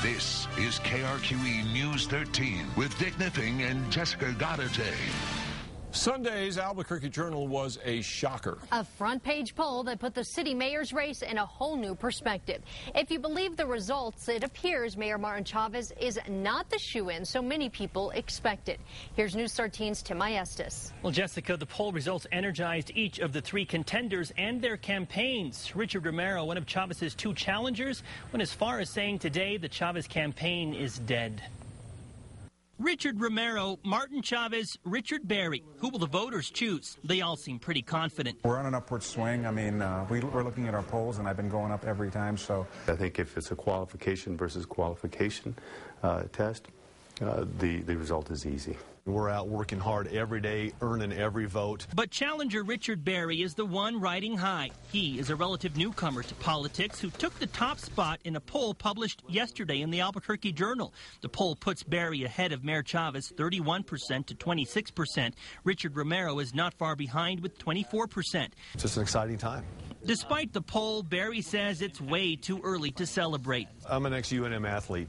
This is KRQE News 13 with Dick Nipping and Jessica Gaudete. Sunday's Albuquerque Journal was a shocker. A front-page poll that put the city mayor's race in a whole new perspective. If you believe the results, it appears Mayor Martin Chavez is not the shoo-in so many people expected. Here's News 13's Tim Maestas. Well, Jessica, the poll results energized each of the three contenders and their campaigns. Richard Romero, one of Chavez's two challengers, went as far as saying today the Chavez campaign is dead. Richard Romero, Martin Chavez, Richard Berry. Who will the voters choose? They all seem pretty confident. We're on an upward swing. I mean, we're looking at our polls, and I've been going up every time. So I think if it's a qualification versus qualification test, the result is easy. We're out working hard every day, earning every vote. But challenger Richard Berry is the one riding high. He is a relative newcomer to politics who took the top spot in a poll published yesterday in the Albuquerque Journal. The poll puts Berry ahead of Mayor Chavez 31% to 26%. Richard Romero is not far behind with 24%. It's just an exciting time. Despite the poll, Berry says it's way too early to celebrate. I'm an ex-UNM athlete.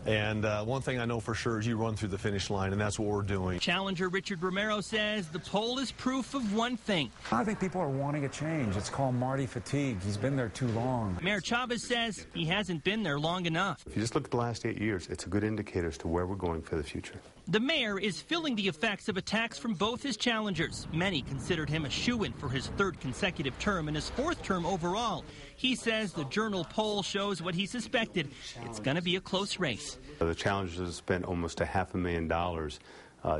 And one thing I know for sure is you run through the finish line, and that's what we're doing. Challenger Richard Romero says the poll is proof of one thing. I think people are wanting a change. It's called Marty fatigue. He's been there too long. Mayor Chavez says he hasn't been there long enough. If you just look at the last 8 years, it's a good indicator as to where we're going for the future. The mayor is feeling the effects of attacks from both his challengers. Many considered him a shoo-in for his third consecutive term and his fourth term overall. He says the Journal poll shows what he suspected. It's going to be a close race. The challengers have spent almost $500,000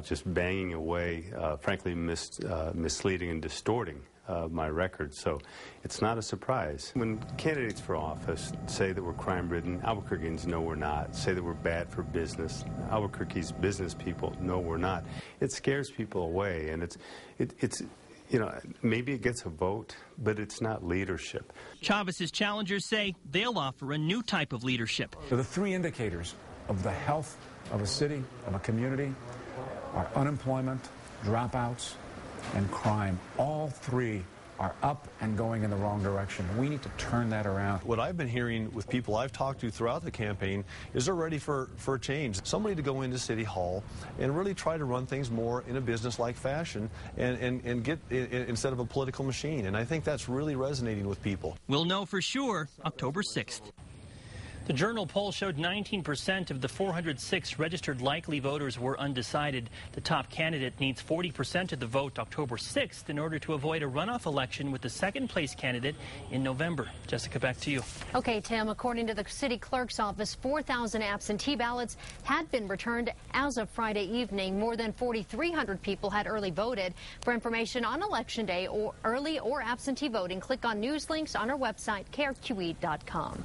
just banging away, frankly, misleading and distorting my record. So it's not a surprise. When candidates for office say that we're crime-ridden, Albuquerqueans know we're not. Say that we're bad for business, Albuquerque's business people know we're not. It scares people away, and it's you know, maybe it gets a vote, but it's not leadership. Chavez's challengers say they'll offer a new type of leadership. So the three indicators of the health of a city, of a community, are unemployment, dropouts, and crime. All three are up and going in the wrong direction. We need to turn that around. What I've been hearing with people I've talked to throughout the campaign is they're ready for a change. Somebody to go into City Hall and really try to run things more in a business-like fashion and get instead of a political machine. And I think that's really resonating with people. We'll know for sure October 6th. The Journal poll showed 19% of the 406 registered likely voters were undecided. The top candidate needs 40% of the vote October 6th in order to avoid a runoff election with the second-place candidate in November. Jessica, back to you. Okay, Tim, according to the city clerk's office, 4,000 absentee ballots had been returned as of Friday evening. More than 4,300 people had early voted. For information on Election Day or early or absentee voting, click on news links on our website, krqe.com.